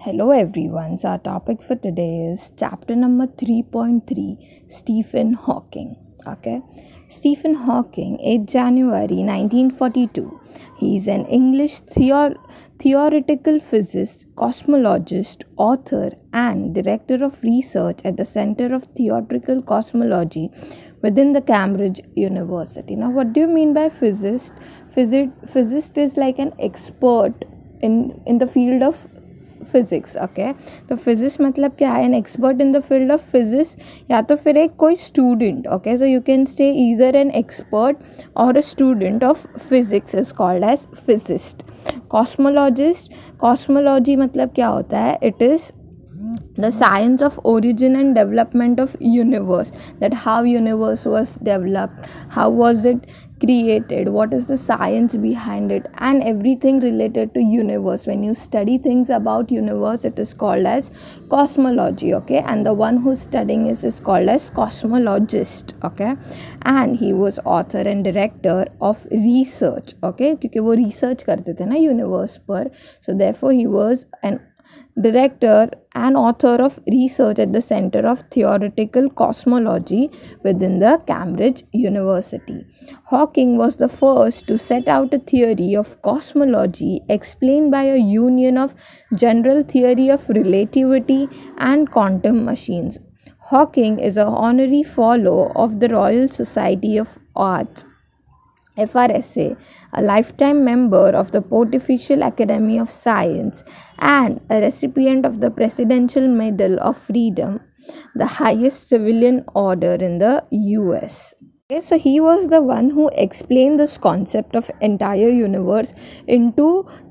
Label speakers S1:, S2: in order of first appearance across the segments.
S1: Hello everyone. So our topic for today is chapter number 3.3, Stephen Hawking. Okay. Stephen Hawking, 8 January 1942. He is an English theoretical physicist, cosmologist, author and director of research at the Center of Theoretical Cosmology within the Cambridge University. Now what do you mean by physicist? Physicist is like an expert in the field of physics. Okay, तो physics मतलब क्या है? An expert in the field of physics या तो फिर एक कोई student. Okay, so you can stay either an expert or a student of physics is called as physicist. Cosmology मतलब क्या होता है? It is the science of origin and development of universe, that how universe was developed, how was it created, what is the science behind it, and everything related to universe. When you study things about universe, it is called as cosmology. Okay, and the one who's studying is called as cosmologist. Okay, and he was author and director of research. Okay, क्योंकि वो research करते थे ना universe पर, so therefore he was an director and author of research at the Center of Theoretical Cosmology within the Cambridge University. Hawking was the first to set out a theory of cosmology explained by a union of general theory of relativity and quantum machines. Hawking is an honorary fellow of the Royal Society of Arts, FRSA, a lifetime member of the Pontifical Academy of Science, and a recipient of the Presidential Medal of Freedom, the highest civilian order in the US. Okay, so he was the one who explained this concept of entire universe into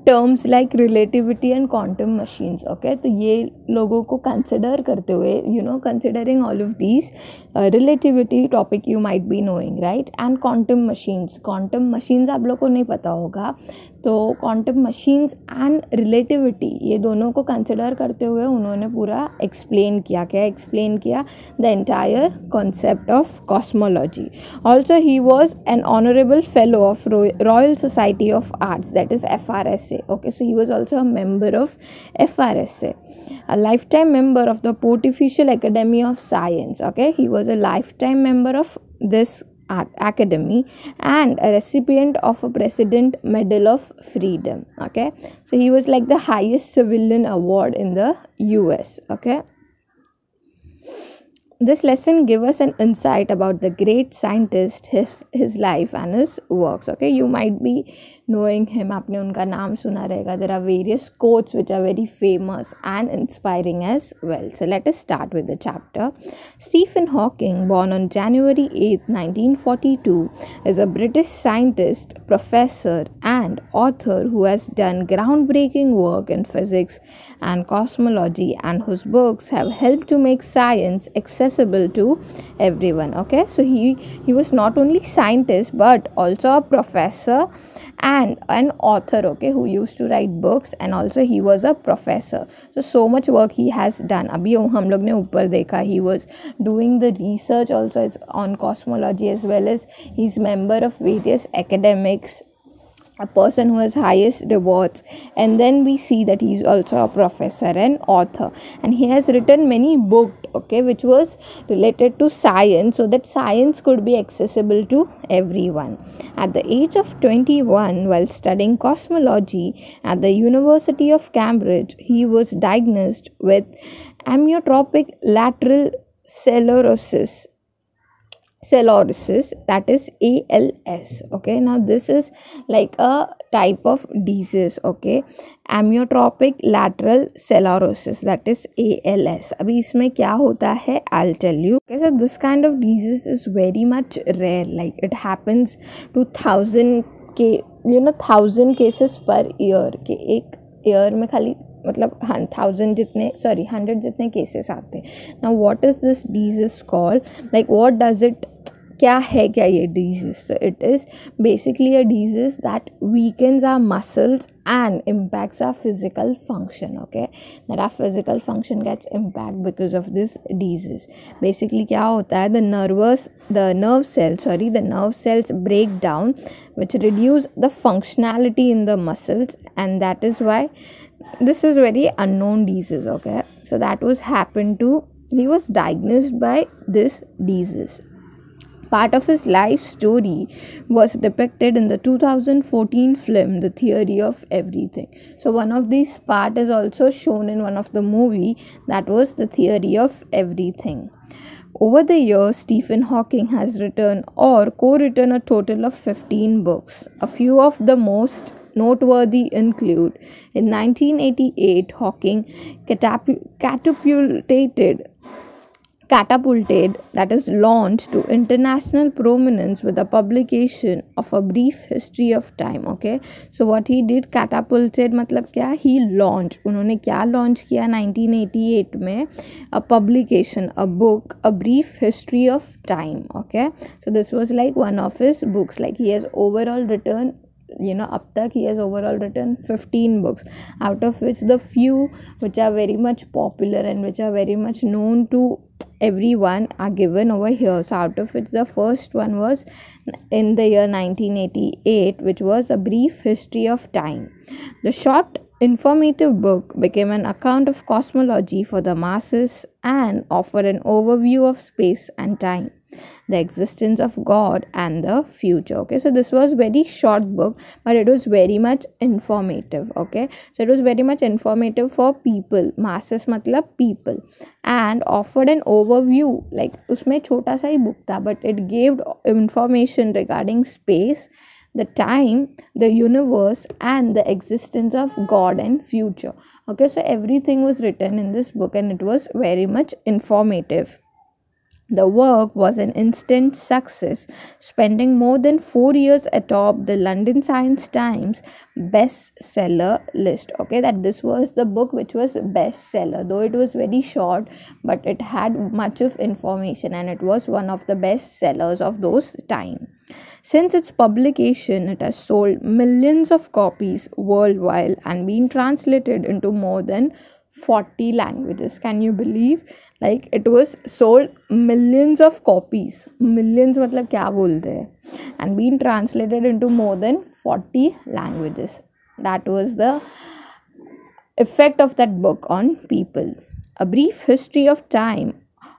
S1: terms like relativity and quantum machines. Okay, तो ये लोगों को consider करते हुए, considering all of these, relativity topic you might be knowing, right? And quantum machines आप लोग को नहीं पता होगा, तो quantum machines and relativity ये दोनों को consider करते हुए उन्होंने पूरा explain किया. क्या explain किया? The entire concept of cosmology. Also he was an honorable fellow of Royal Society of Arts, that is FRSA. Okay, so he was also a member of FRSA, a lifetime member of the Pontifical Academy of Science. Okay, he was a lifetime member of this academy and a recipient of a President Medal of Freedom. Okay, so he was like the highest civilian award in the US. Okay, this lesson gives us an insight about the great scientist, his life and his works. Okay, you might be knowing him, आपने उनका नाम सुना रहेगा. There are various quotes which are very famous and inspiring as well. So let us start with the chapter. Stephen Hawking, born on January 8, 1942, is a British scientist, professor and author who has done groundbreaking work in physics and cosmology, and whose books have helped to make science accessible to everyone. Okay, so he was not only scientist but also a professor and an author, okay, who used to write books, and also he was a professor. So much work he has done. अभी हम लोग ने ऊपर देखा, he was doing the research also on cosmology, as well as he's member of various academics, a person who has highest rewards, and then we see that he's also a professor and author, and he has written many books, okay, which was related to science, so that science could be accessible to everyone. At the age of 21, while studying cosmology at the University of Cambridge, he was diagnosed with amyotrophic lateral sclerosis, that is ALS. Okay, now this is like a type of disease. Okay, amyotrophic lateral sclerosis, that is ALS. अभी इसमें क्या होता है, I'll tell you. Okay, so this kind of disease is very much rare. Like it happens to 1,000 cases per year. के एक year में खाली मतलब 100 जितने केसेस आते हैं. Now what is this disease called, like what does it, क्या है क्या ये disease? So it is basically a disease that weakens our muscles and impacts our physical function. Okay, that our physical function gets impacted because of this disease. Basically क्या होता है, the nerve cells break down, which reduce the functionality in the muscles, and that is why this is very unknown disease, okay? So that was happened to, he was diagnosed by this disease. Part of his life story was depicted in the 2014 film The Theory of Everything. So one of these part is also shown in one of the movie, that was The Theory of Everything. Over the years, Stephen Hawking has written or co-written a total of 15 books. A few of the most noteworthy include, in 1988, Hawking catapulted, that is launched to international prominence with the publication of A Brief History of Time. Okay, so what he did, catapulted मतलब क्या, he launched, उन्होंने क्या launch किया 1988 में, a publication, a book, A Brief History of Time. Okay, so this was like one of his books. Like he has overall written, up tak he has overall written 15 books, out of which the few which are very much popular and which are very much known to everyone are given over here. So out of which the first one was in the year 1988, which was A Brief History of Time. The short informative book became an account of cosmology for the masses and offered an overview of space and time, the existence of God and the future. Okay, so this was very short book, but it was very much informative. Okay, so it was very much informative for people, masses matlab people, and offered an overview. Like उसमें छोटा सा ही book था, but it gave information regarding space, the time, the universe, and the existence of God and future. Okay, so everything was written in this book and it was very much informative. The work was an instant success, spending more than 4 years atop the London Science Times bestseller list. Okay, that this was the book which was bestseller, though it was very short, but it had much of information and it was one of the best sellers of those time. Since its publication, it has sold millions of copies worldwide and been translated into more than 40 languages. Can you believe? Like it was sold millions of copies. Millions मतलब क्या बोलते हैं? And been translated into more than 40 languages. That was the effect of that book on people. A Brief History of Time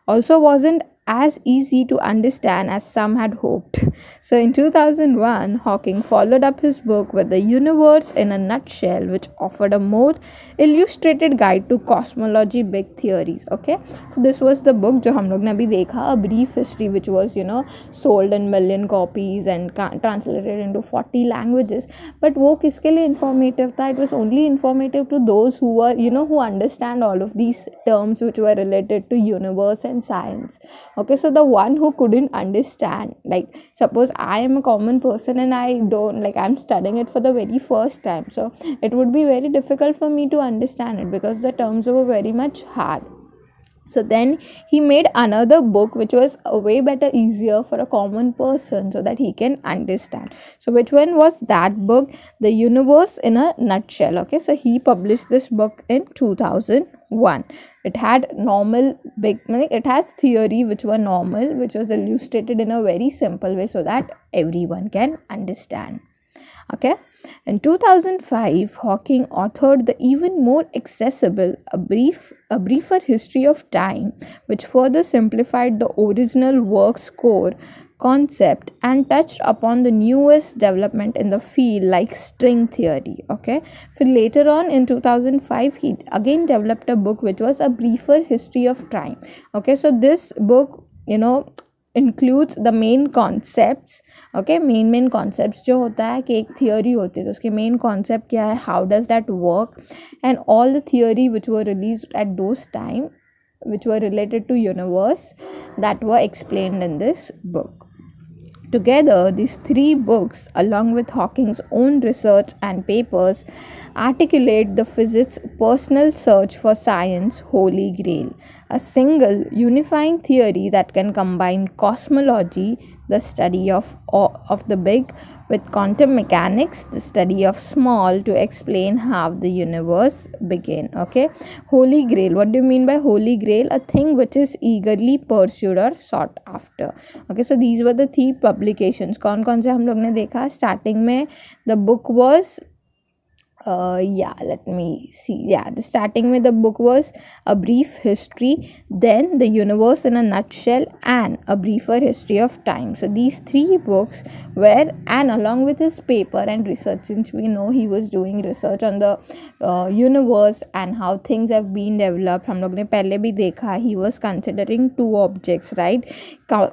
S1: also wasn't as easy to understand as some had hoped. So in 2001, Hawking followed up his book with The Universe in a Nutshell, which offered a more illustrated guide to cosmology big theories. Okay, so this was the book जो हम लोग ने अभी देखा, A Brief History, which was sold in million copies and translated into 40 languages. But वो किसके लिए informative था? It was only informative to those who were who understand all of these terms which were related to universe and science. Okay, so the one who couldn't understand, like suppose I am a common person and I don't, like I'm studying it for the very first time, so it would be very difficult for me to understand it because the terms were very much hard. So then he made another book which was way better, easier for a common person so that he can understand. So which one was that book? The Universe in a Nutshell. Okay, so he published this book in 2001. It had it has theory which were normal, which was illustrated in a very simple way so that everyone can understand. Okay, in 2005, Hawking authored the even more accessible A Briefer History of Time, which further simplified the original work's core concept and touched upon the newest development in the field like string theory. Okay, so later on in 2005, he again developed a book which was A Briefer History of Time. Okay, so this book includes the main concepts. Okay, main concepts जो होता है कि एक theory होती है तो उसके main concept क्या है, how does that work, and all the theory which were released at those time which were related to universe that were explained in this book. Together, these three books, along with Hawking's own research and papers, articulate the physicist's personal search for science holy grail, a single unifying theory that can combine cosmology, the study of the big, with quantum mechanics, the study of small, to explain how the universe began. Okay, holy grail. What do you mean by holy grail? A thing which is eagerly pursued or sought after. Okay, so these were the three publications. कौन कौन से हम लोग ने देखा? Starting में the book was Yeah, let me see. Yeah, the starting with the book was A Brief History, then The Universe in a Nutshell, and A Briefer History of Time. So these three books were, and along with his paper and research, since we know he was doing research on the universe and how things have been developed, हम लोग ने पहले भी देखा, he was considering two objects, right?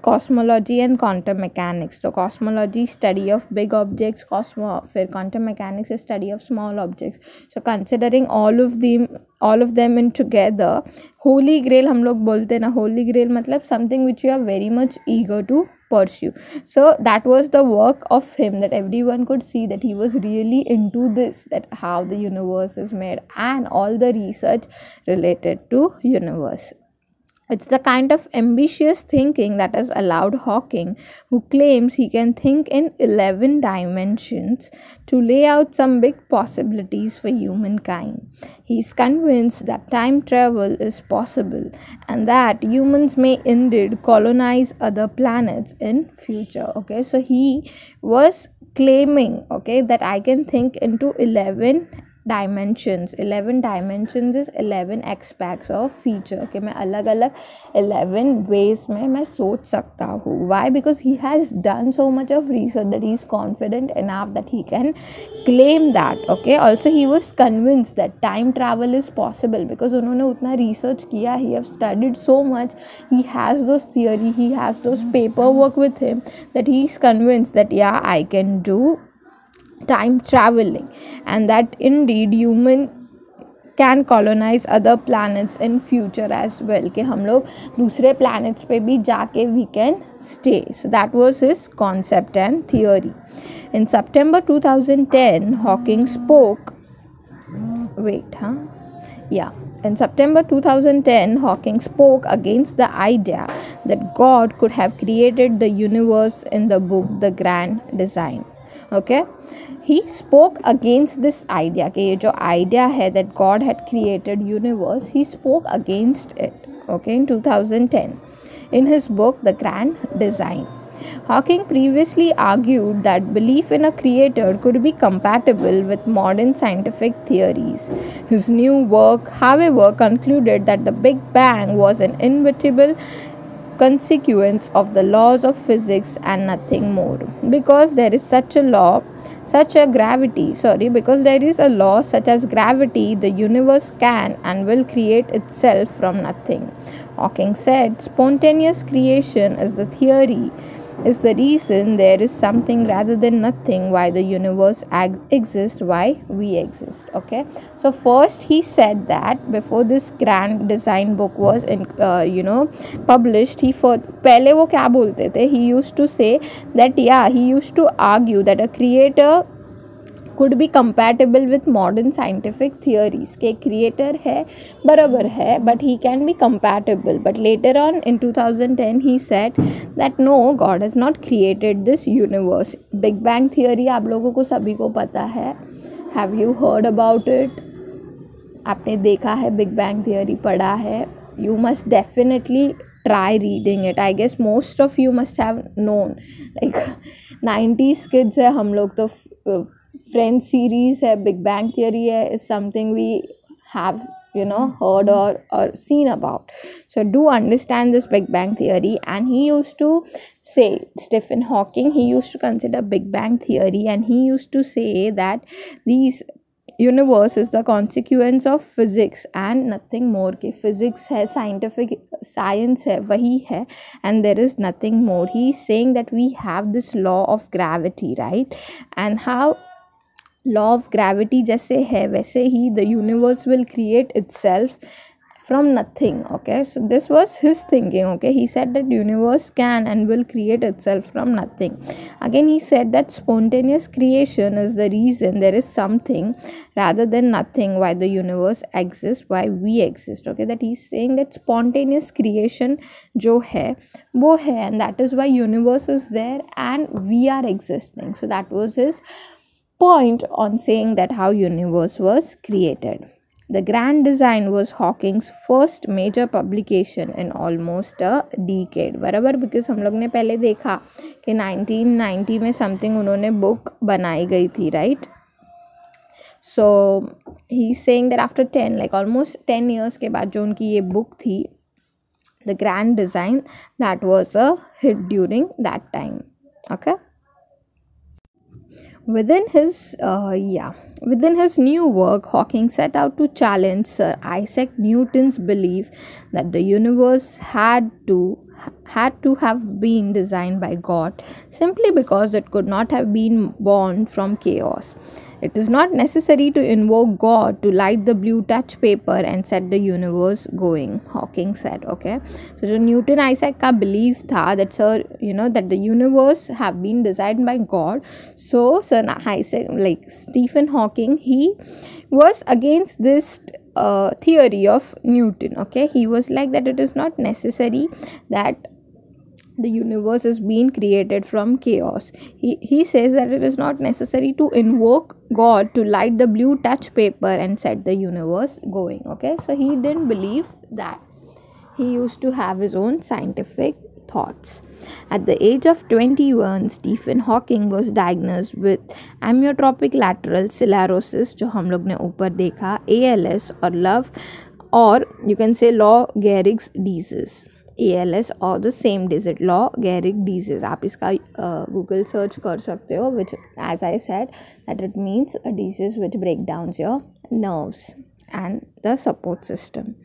S1: Cosmology and quantum mechanics. So cosmology, study of big objects, फिर quantum mechanics is study of small objects. So considering all of them in together, holy grail हम लोग बोलते हैं ना, holy grail मतलब something which you are very much eager to pursue. So that was the work of him, that everyone could see that he was really into this, that how the universe is made and all the research related to universe. It's the kind of ambitious thinking that has allowed Hawking, who claims he can think in 11 dimensions, to lay out some big possibilities for humankind. He's convinced that time travel is possible and that humans may indeed colonize other planets in future. Okay, so he was claiming, okay, that I can think into 11 dimensions. 11 dimensions is 11 aspects of feature. कि मैं अलग अलग 11 ways में मैं सोच सकता हूँ. Why? Because he has done so much of research that he is confident enough that he can claim that. Okay, also he was convinced that time travel is possible because उन्होंने उतना research किया, he have studied so much, he has those theory, he has those paperwork with him, that he is convinced that yeah, I can do time traveling and that indeed human can colonize other planets in future as well, कि हम लोग दूसरे planets पे भी जाके we can stay. So that was his concept and theory. In September 2010, Hawking spoke in September 2010, Hawking spoke against the idea that God could have created the universe in the book The Grand Design. Okay, he spoke against this idea कि ये जो idea है that God had created universe, he spoke against it. Okay, in 2010 in his book The Grand Design. Hawking previously argued that belief in a creator could be compatible with modern scientific theories. His new work, however, concluded that the Big Bang was an inevitable consequence of the laws of physics and nothing more. Because there is such a law, because there is a law such as gravity, the universe can and will create itself from nothing. Hawking said spontaneous creation is the reason there is something rather than nothing, why the universe exists, why we exist. Okay, so first he said that before this Grand Design book was published, पहले वो क्या बोलते थे, he used to say that he used to argue that a creator could be compatible with modern scientific theories. के creator है बराबर है, but he can be compatible. But later on in 2010 he said that no, God has not created this universe. Big Bang theory आप लोगों को सभी को पता है. Have you heard about it? आपने देखा है Big Bang theory, पढ़ा है. You must definitely try reading it. I guess most of you must have known. Like 90s kids है हम लोग, तो Friends series है, Big Bang theory है, is something we have heard or seen about. So do understand this Big Bang theory. And he used to say, Stephen Hawking, he used to consider Big Bang theory, and he used to say that these universe is the consequence of physics and nothing more. कि physics है, scientific science है, वही है, and there is nothing more. He is saying that we have this law of gravity, right? And how law of gravity जैसे है वैसे ही the universe will create itself from nothing. Okay, so this was his thinking. Okay, he said that universe can and will create itself from nothing. Again, he said that spontaneous creation is the reason there is something rather than nothing, why the universe exists, why we exist. Okay, that he's saying that spontaneous creation जो है वो है, and that is why universe is there and we are existing. So that was his point on saying that how universe was created. The Grand Design was Hawking's first major publication in almost a decade. बराबर, because हम लोग ने पहले देखा कि 1990 में something उन्होंने book बनाई गई थी, right? So he's saying that after 10 like almost 10 years के बाद जो उनकी ये book थी, the grand design, that was a hit during that time. Okay. Within his new work, Hawking set out to challenge Sir Isaac Newton's belief that the universe had to have been designed by God simply because it could not have been born from chaos. It is not necessary to invoke God to light the blue touch paper and set the universe going, Hawking said. Okay, so जो Newton Isaac का belief था that that the universe have been designed by God. So Sir Isaac, like Stephen Hawking, he was against this theory of Newton. Okay, he was like that it is not necessary that the universe is being created from chaos. He says that it is not necessary to invoke God to light the blue touch paper and set the universe going. Okay, so he didn't believe that. He used to have his own scientific thoughts. At the age of 21, Stephen Hawking was diagnosed with amyotrophic lateral sclerosis, जो हम लोग ने ऊपर देखा, ALS or you can say Lou Gehrig's disease. ALS or the same digit, Lou Gehrig disease. आप इसका Google search कर सकते हो, which as I said that it means a disease which breaks down your nerves and the support system.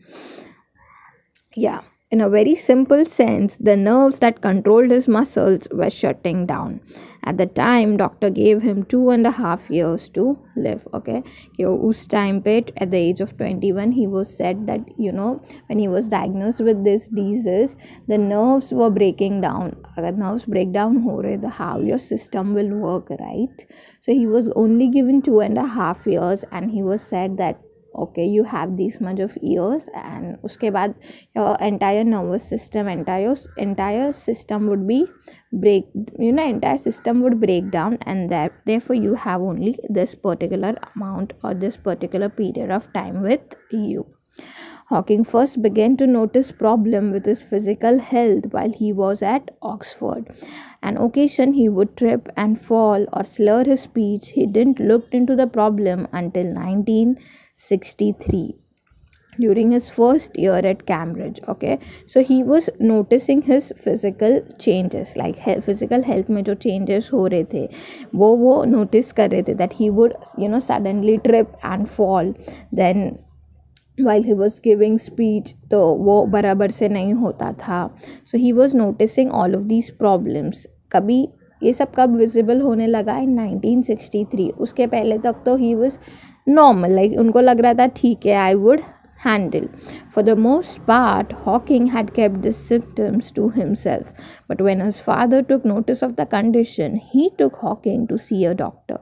S1: Yeah. In a very simple sense, the nerves that controlled his muscles were shutting down. At the time, doctor gave him 2.5 years to live. Okay, उस time पे at the age of 21, he was said that when he was diagnosed with this disease, the nerves were breaking down. अगर nerves break down हो रहे, the how your system will work, right? So he was only given 2.5 years, and he was said that okay, you have this much of years, and uske baad your entire nervous system, entire system would be entire system would break down, and that therefore you have only this particular amount or this particular period of time with you. Hawking first began to notice problem with his physical health while he was at Oxford. On occasion he would trip and fall or slur his speech. He didn't look into the problem until 1963. During his first year at Cambridge. Okay, so he was noticing his physical changes, like physical health में जो changes हो रहे थे वो notice कर रहे थे, that he would suddenly trip and fall, then while he was giving speech तो वो बराबर से नहीं होता था. So he was noticing all of these problems. कभी ये सब कब visible होने लगा? in 1963. उसके पहले तक तो he was normal, like उनको लग रहा था ठीक है, I would handle. For the most part, Hawking had kept the symptoms to himself. But when his father took notice of the condition, he took Hawking to see a doctor.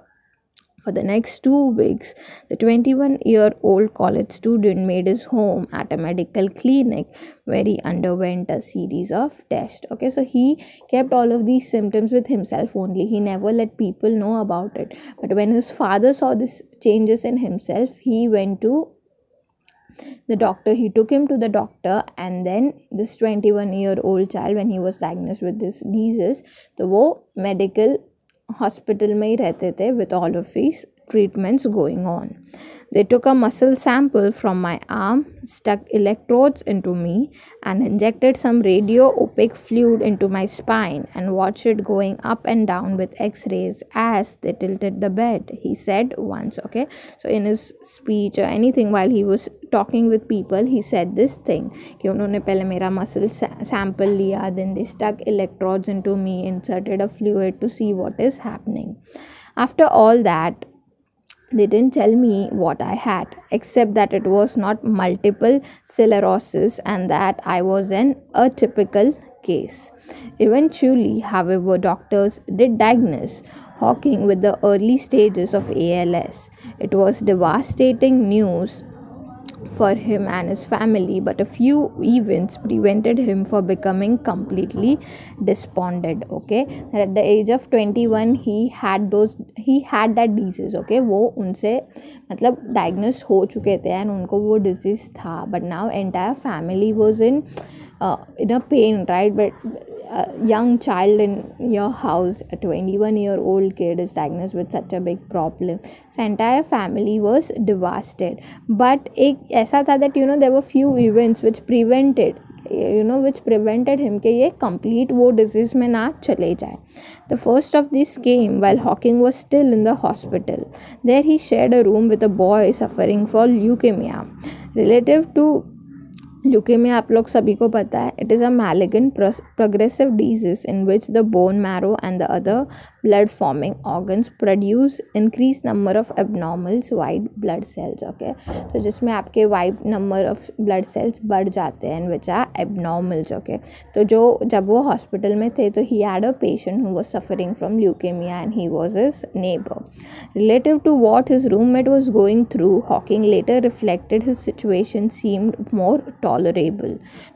S1: For the next 2 weeks, the 21-year-old college student made his home at a medical clinic where he underwent a series of tests. Okay, so he kept all of these symptoms with himself only. He never let people know about it. But when his father saw these changes in himself, he went to the doctor. He took him to the doctor, and then this 21-year-old child, when he was diagnosed with this disease, तो वो medical hospital में ही रहते थे with all of his treatments going on. They took a muscle sample from my arm, stuck electrodes into me, and injected some radio-opaque fluid into my spine and watched it going up and down with x-rays as they tilted the bed, he said once. Okay, so in his speech or anything while he was talking with people, he said this thing कि उन्होंने पहले मेरा muscle sample लिया, then they stuck electrodes into me, inserted a fluid to see what is happening. After all that, they didn't tell me what I had, except that it was not multiple sclerosis and that I was an atypical case. Eventually, however, doctors did diagnose Hawking with the early stages of ALS. It was devastating news for him and his family, but a few events prevented him from becoming completely despondent. Okay, at the age of 21 he had that disease. Okay, वो उनसे मतलब diagnosed हो चुके थे and उनको वो disease था, but now entire family was in a pain, right? But young child in your house, a 21-year-old kid is diagnosed with such a big problem. So entire family was devastated. But एक ऐसा था that there were few events which prevented him कि ये complete वो disease में ना चले जाए. The first of this came while Hawking was still in the hospital. There he shared a room with a boy suffering from leukemia. Relative to leukemia आप लोग सभी को पता है, it is a malignant progressive disease in which the bone marrow and the other blood forming organs produce increase number of abnormals white blood cells. Okay, तो जिसमें आपके white number of blood cells बढ़ जाते हैं which are एबनॉर्मल्स. Okay, तो जब वो hospital में थे तो he had a patient who was suffering from leukemia and he was his neighbour. Relative to what his roommate was going through, Hawking later reflected his situation seemed more tolerable.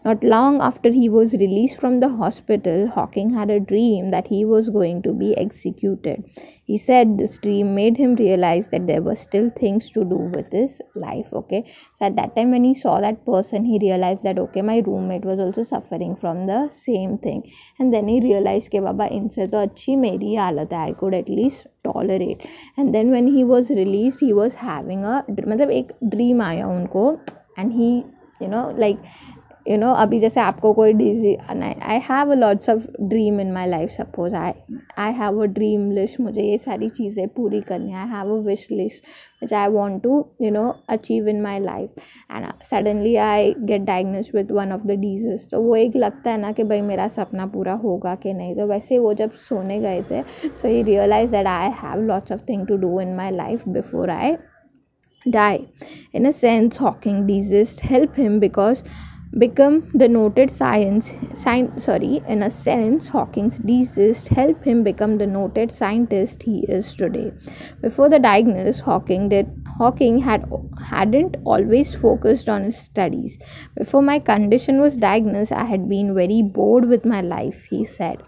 S1: Not long after he was released from the hospital, Hawking had a dream that he was going to be executed. He said this dream made him realize that there were still things to do with his life. Okay, so at that time when he saw that person, he realized that okay, my roommate was also suffering from the same thing, and then he realized कि बाबा इनसे तो अच्छी मेरी हालत है, I could at least tolerate. And then when he was released, he was having a मतलब एक dream आया उनको, and he अभी जैसे आपको कोई disease, I have a lots of dream in my life. Suppose I have a dream list, मुझे ये सारी चीज़ें पूरी करनी है. I have a wish list which I want to achieve in my life, and suddenly I get diagnose with one of the disease. तो वो एक लगता है ना कि भाई मेरा सपना पूरा होगा कि नहीं. तो वैसे वो जब सोने गए थे, so he realize that I have lots of thing to do in my life before I die. In a sense, Hawking disease helped him become the noted in a sense, Hawking's disease helped him become the noted scientist he is today. Before the diagnosis, Hawking hadn't always focused on his studies. Before my condition was diagnosed, I had been very bored with my life, he said.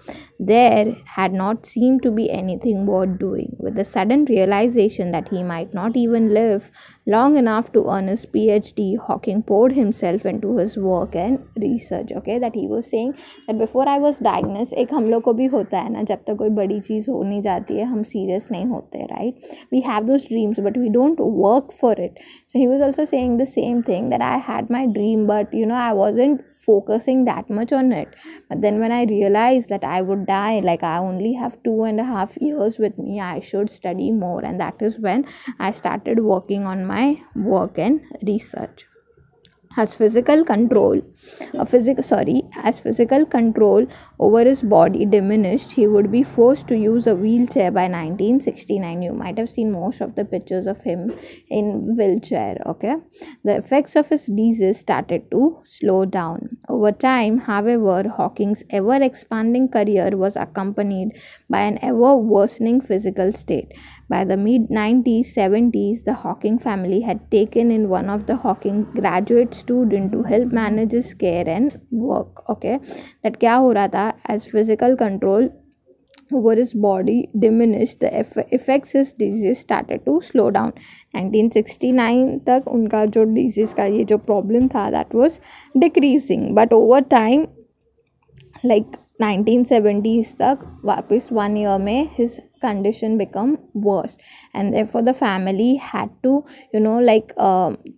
S1: There had not seemed to be anything worth doing. With the sudden realization that he might not even live long enough to earn his PhD, Hawking poured himself into his work and research. Okay, that he was saying that before I was diagnosed, एक हम लोग को भी होता है ना, जब तक कोई बड़ी चीज़ हो नहीं जाती है हम सीरियस नहीं होते, right? We have those dreams but we don't work for it. So he was also saying the same thing, that I had my dream but I wasn't focusing that much on it. But then when I realized that I would die, like I only have 2.5 years with me, I should study more, and that is when I started working on my work and research. As physical control over his body diminished, he would be forced to use a wheelchair by 1969. You might have seen most of the pictures of him in wheelchair. Okay, the effects of his disease started to slow down. Over time, however, Hawking's ever expanding career was accompanied by an ever worsening physical state. By the mid-1970s, the Hawking family had taken in one of the Hawking graduate student to help manage his care and work. Okay, that क्या हो रहा था, as physical control over his body diminished, the effects his disease started to slow down. 1969 तक उनका जो disease का ये जो problem था, that was decreasing, but over time like 1970s तक वापस 1 year में his condition become worse, and therefore the family had to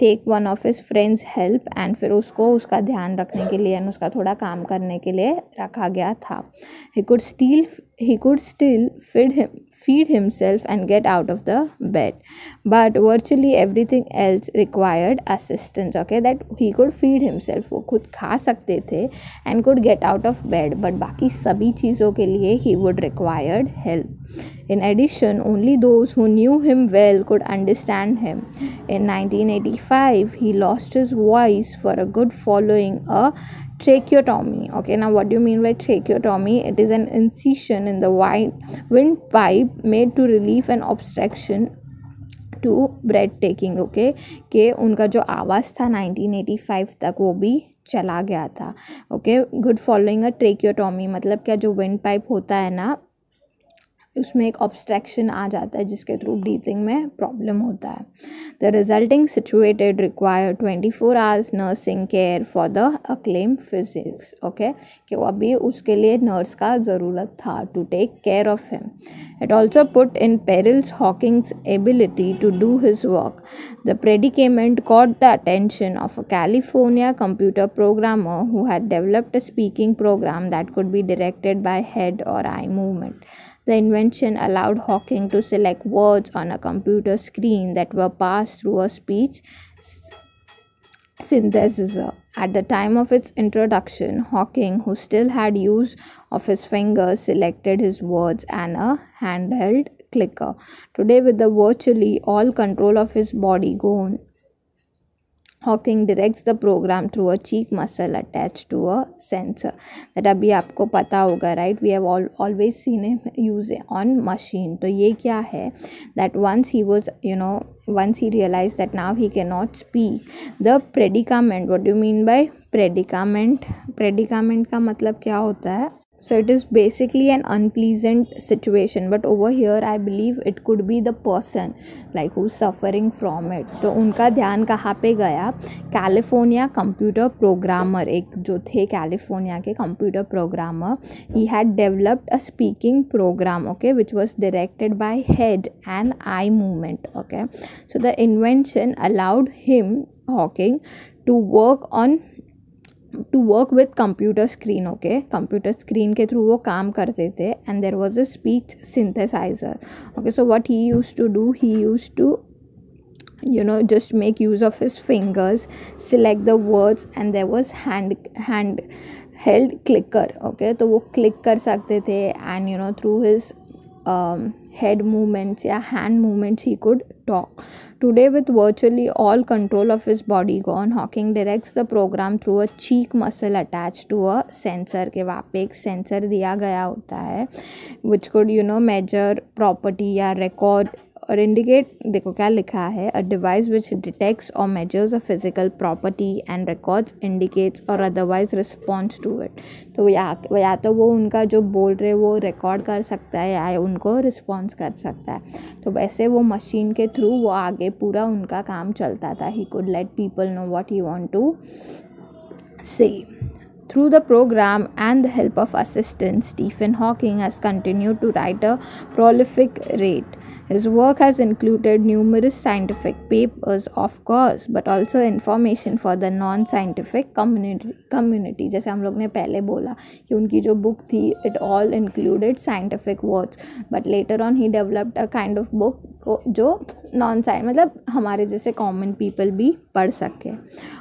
S1: take one of his friends help, and फिर उसको उसका ध्यान रखने के लिए और उसका थोड़ा काम करने के लिए रखा गया था. He could still feed himself and get out of the bed, but virtually everything else required assistance. Okay, that he could feed himself, वो खुद खा सकते थे and could get out of bed, but बाकी सभी चीज़ों के लिए he would required help. In addition, only those who knew him well could understand him. In 1985, he lost his voice for a good following a tracheotomy. Okay, now what do you mean by tracheotomy? It is an incision in the windpipe made to relieve an obstruction to breath taking. Okay, कि उनका जो आवाज़ था 1985 तक वो भी चला गया था. Okay, good following a tracheotomy मतलब क्या, जो wind pipe होता है ना उसमें एक ऑब्स्ट्रैक्शन आ जाता है जिसके थ्रू ब्रीथिंग में प्रॉब्लम होता है. The resulting situated require 24 hours nursing care for the acclaim physics. Okay, कि वो अभी उसके लिए नर्स का ज़रूरत था to take care of him. It also put in perils Hawking's ability to do his work. The predicament caught the attention of a California computer programmer who had developed a speaking program that could be directed by head or eye movement. The invention allowed Hawking to select words on a computer screen that were passed through a speech synthesizer. At the time of its introduction, Hawking, who still had use of his fingers, selected his words and a handheld clicker. Today, with the virtually all control of his body gone, Hawking directs the program through a cheek muscle attached to a sensor. That अभी आपको पता होगा, right? We have always seen him use it on machine. तो ये क्या है? That once he was, once he realized that now he cannot speak, the predicament. What do you mean by predicament? Predicament का मतलब क्या होता है? So it is basically an unpleasant situation, but over here I believe it could be the person like who's suffering from it. तो उनका ध्यान कहाँ पे गया? कैलिफोर्निया कंप्यूटर प्रोग्रामर, एक जो थे कैलिफोर्निया के computer programmer, he had developed a speaking program, okay, which was directed by head and eye movement. Okay, so the invention allowed him, Hawking, to work with computer screen. Okay, computer screen के through वो काम करते थे, and there was a speech synthesizer. Okay, so what he used to do, he used to just make use of his fingers, select the words, and there was hand held clicker. Okay, तो वो click कर सकते थे, and through his head movements या hand movements he could talk. Today, with virtually all control of his body gone, Hawking directs the program through a cheek muscle attached to a sensor. के वहाँ पे एक sensor दिया गया होता है which could measure property या record और indicate. देखो क्या लिखा है, a device which detects or measures a physical property and records, indicates or otherwise responds to it. तो या तो वो उनका जो बोल रहे वो रिकॉर्ड कर सकता है या उनको रिस्पॉन्स कर सकता है. तो वैसे वो मशीन के थ्रू वो आगे पूरा उनका काम चलता था. He could let people know what he want to say. Through the program and the help of assistants, Stephen Hawking has continued to write a prolific rate. His work has included numerous scientific papers, of course, but also information for the non-scientific community. जैसे हम लोग ने पहले बोला कि उनकी जो book थी, it all included scientific words, but later on he developed a kind of book जो नॉन साइंस मतलब हमारे जैसे कॉमन पीपल भी पढ़ सके.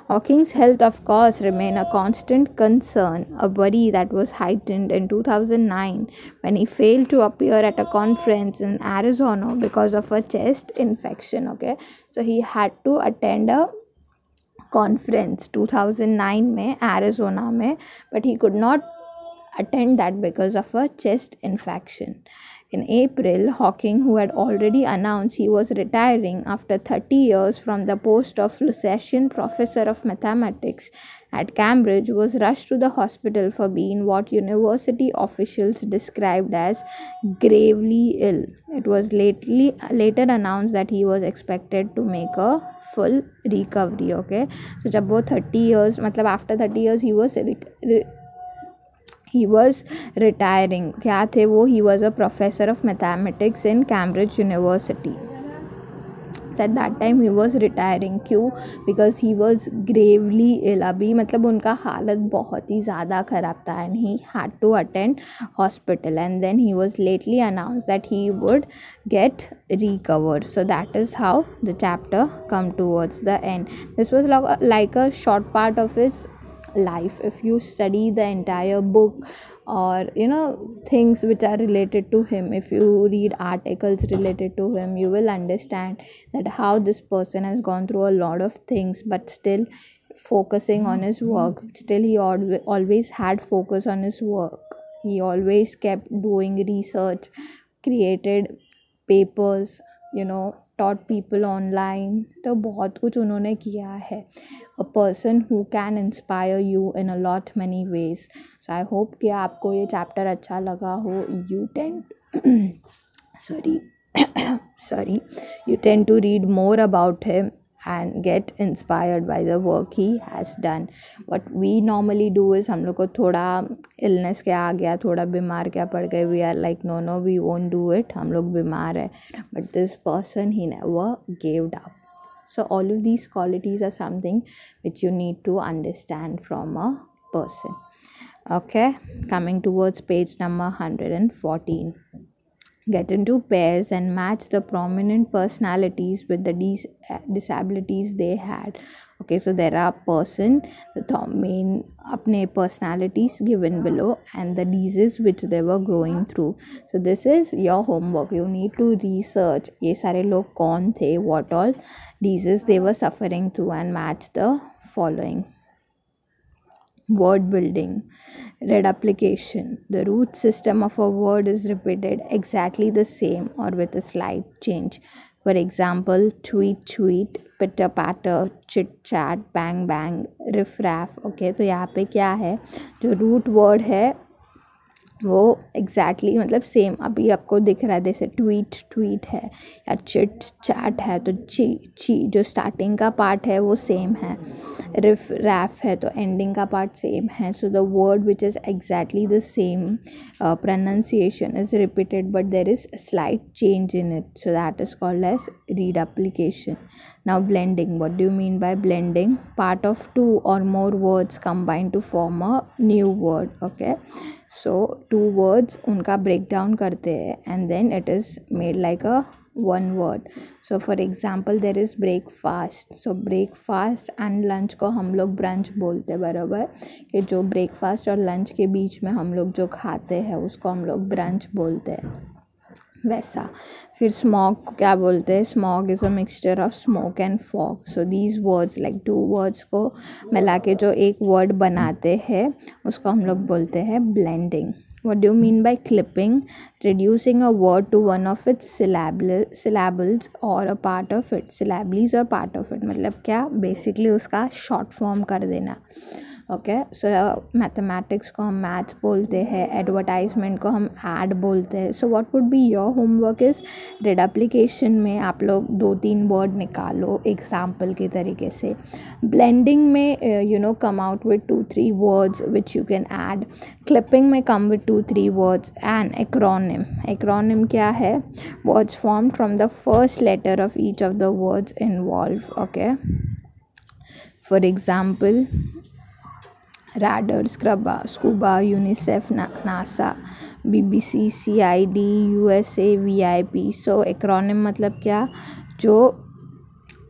S1: Hawking's health, of course, remained a constant concern, a worry that was heightened in 2009 when he failed to appear at a conference in Arizona because of a chest infection. Okay, so he had to attend a conference 2009 में Arizona में, but he could not attend that because of a chest infection. In April, Hawking, who had already announced he was retiring after 30 years from the post of Lucasian Professor of Mathematics at Cambridge, was rushed to the hospital for being what university officials described as gravely ill. It was later announced that he was expected to make a full recovery. Okay, so जब वो 30 years मतलब after 30 years he was retiring. क्या थे वो? He was a professor of mathematics in Cambridge University. So at that time he was retiring. क्यों? Because he was gravely ill. अभी मतलब उनका हालत बहुत ही ज़्यादा ख़राब था and he had to attend hospital, and then he was lately announced that he would get recovered. So that is how the chapter come towards the end. This was like a short part of his life. If you study the entire book or things which are related to him, if you read articles related to him, you will understand that how this person has gone through a lot of things but still focusing on his work. Still he always had focus on his work. He always kept doing research, created papers, taught people online. तो बहुत कुछ उन्होंने किया है. A person who can inspire you in a lot many ways. So I hope कि आपको ये chapter अच्छा लगा हो. You tend sorry sorry, you tend to read more about him and get inspired by the work he has done. What we normally do is हम लोग को थोड़ा illness क्या आ गया, थोड़ा बीमार क्या पड़ गए, we are like no we won't do it, हम लोग बीमार है. But this person, he never gave up. So all of these qualities are something which you need to understand from a person. Okay, coming towards page number 114. Get into pairs and match the prominent personalities with the disabilities they had. Okay, so there are person, the main apne personalities given below and the diseases which they were going through. So this is your homework. You need to research ये सारे लोग कौन थे, what all diseases they were suffering through, and match the following. Word building, reduplication. The root system of a word is repeated exactly the same or with a slight change. For example, tweet, pitter patter, chit chat, bang bang, riff raff. Okay, तो यहाँ पे क्या है, जो root word है वो exactly मतलब same अभी आपको दिख रहा है. जैसे ट्वीट है या चिट चैट है तो ची जो स्टार्टिंग का पार्ट है वो सेम है. रिफ रैफ है तो एंडिंग का पार्ट सेम है. So the word which is exactly the same pronunciation is repeated but there is a slight change in it, so that is called as reduplication. Now blending, what do you mean by blending? Part of two or more words combine to form a new word. Okay, so two words उनका breakdown करते हैं and then it is made like a one word. So for example there is breakfast. So breakfast and lunch को हम लोग brunch बोलते हैं, बराबर. कि जो breakfast और lunch के बीच में हम लोग जो खाते हैं उसको हम लोग brunch बोलते हैं, वैसा. फिर स्मॉग को क्या बोलते हैं? Smog is a mixture of smoke and fog. So these words like two words को मिला के जो एक वर्ड बनाते हैं उसको हम लोग बोलते हैं blending. What do you mean by clipping? Reducing a word to one of its syllables or a part of it. Syllables or part of it मतलब क्या? Basically उसका short form कर देना. ओके, सो मैथमेटिक्स को हम मैथ्स बोलते हैं, advertisement को हम ऐड बोलते हैं. So what would be your homework is reduplication में आप लोग 2-3 वर्ड निकालो एग्जाम्पल के तरीके से. ब्लेंडिंग में you know come out with 2-3 words which you can add. Clipping में come with 2-3 words. And acronym क्या है? Words form from the first letter of each of the words involve. Okay, for example Radar, Scuba, UNICEF, NASA, BBC, CID, USA, VIP. सो acronym मतलब क्या? जो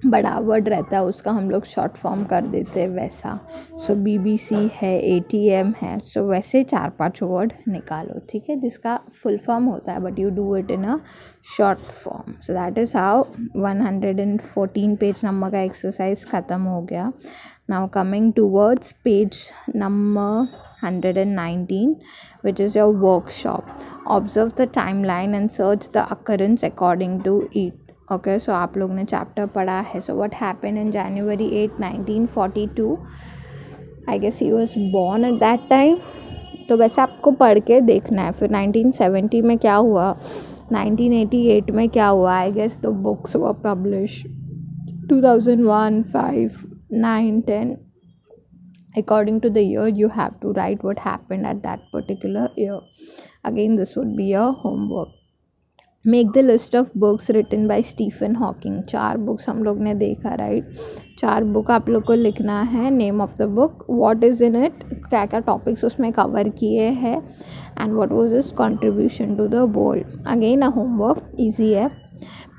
S1: बड़ा word रहता है उसका हम लोग शॉर्ट फॉर्म कर देते हैं, वैसा. सो BBC है, ATM है. सो वैसे 4-5 वर्ड निकालो, ठीक है, जिसका फुल फॉर्म होता है but you do it in a short form. So that is how 114 page number का एक्सरसाइज ख़त्म हो गया. Now coming towards page number 119, which is your workshop. Observe the timeline and search the occurrence according to it. Okay, so आप लोग ने chapter पढ़ा है. So what happened in January 8, 1942? I guess he was born at that time. तो वैसे आपको पढ़ के देखना है. फिर 1970 में क्या हुआ, 1988 में क्या हुआ. I guess the books were published 2001, 5, 9, 10. According to the year, you have to write what happened at that particular year. Again, this would be your homework. Make the list of books written by Stephen Hawking. 4 books हम लोग ने देखा, right. 4 book आप लोग को लिखना है. Name of the book, what is in it, क्या क्या टॉपिक्स उसमें कवर किए हैं, and what was his contribution to the world. Again a homework, easy है.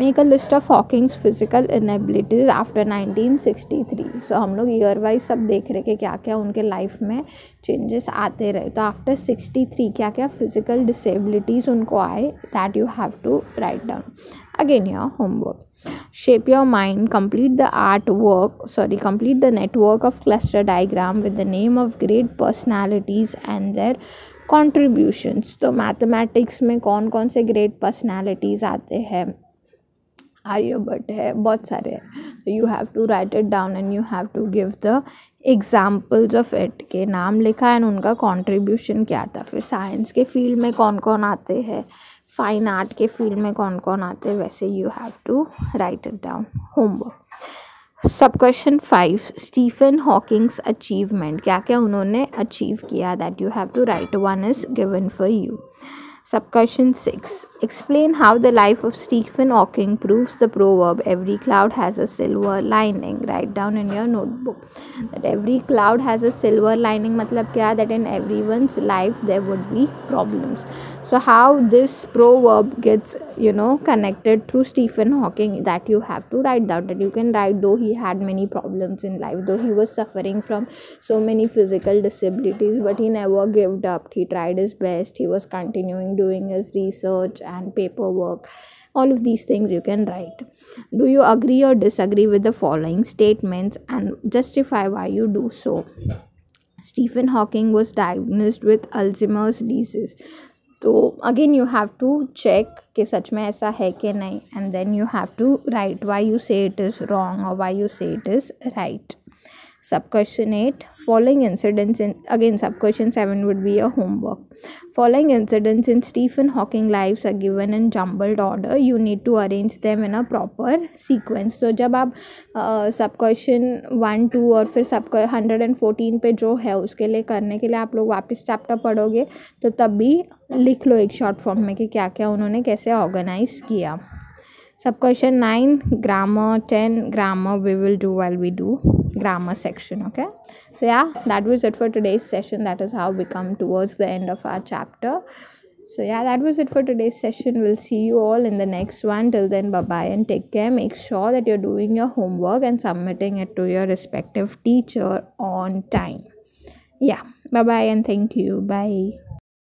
S1: Make a list of Hawking's physical inabilities after 1963. सो हम लोग ईयर वाइज सब देख रहे कि क्या क्या उनके लाइफ में चेंजेस आते रहे. तो आफ्टर 63 क्या क्या फिजिकल डिसेबिलिटीज़ उनको आए, that you have to write down. Again your homework. Shape your mind. Complete the network of cluster diagram with the name of great personalities and their contributions. तो mathematics में कौन कौन से great personalities आते हैं? आर्यभट्ट है, बहुत सारे हैं. You have to write it down and you have to give the examples of it के नाम लिखा एंड उनका कंट्रीब्यूशन क्या था. फिर साइंस के फील्ड में कौन कौन आते हैं, फाइन आर्ट के फील्ड में कौन कौन आते हैं वैसे you have to write it down homework. Sub question 5 Stephen Hawking's achievement, क्या क्या उन्होंने अचीव किया, that you have to write, one is given for you. Sub question 6 explain how the life of Stephen Hawking proves the proverb every cloud has a silver lining. Write down in your notebook that every cloud has a silver lining मतलब क्या, that in everyone's life there would be problems. So how this proverb gets connected through Stephen Hawking, that you have to write down. That you can write, though he had many problems in life, though he was suffering from so many physical disabilities, but he never gave up. He tried his best. He was continuing doing his research and paperwork. All of these things you can write. Do you agree or disagree with the following statements and justify why you do so? Stephen Hawking was diagnosed with Alzheimer's disease. तो again you have to check कि सच में ऐसा है कि नहीं, and then you have to write why you say it is wrong और why you say it is right. Sub question 8 following incidents in, again sub question 7 would be a homework. Following incidents in Stephen Hawking lives are given in jumbled order. You need to arrange them in a proper sequence. तो जब आप सब question 1 2 और फिर सब 114 पे जो है उसके लिए करने के लिए आप लोग वापस चैप्टर पढ़ोगे तो तब भी लिख लो एक शॉर्ट फॉर्म में कि क्या क्या उन्होंने कैसे ऑर्गेनाइज किया. Sub question 9 grammar, 10 grammar we will do while we do grammar section. Okay, so yeah, that was it for today's session. That is how we come towards the end of our chapter. So yeah, that was it for today's session. We'll see you all in the next one. Till then, bye bye and take care. Make sure that you're doing your homework and submitting it to your respective teacher on time. Yeah, bye bye and thank you. Bye.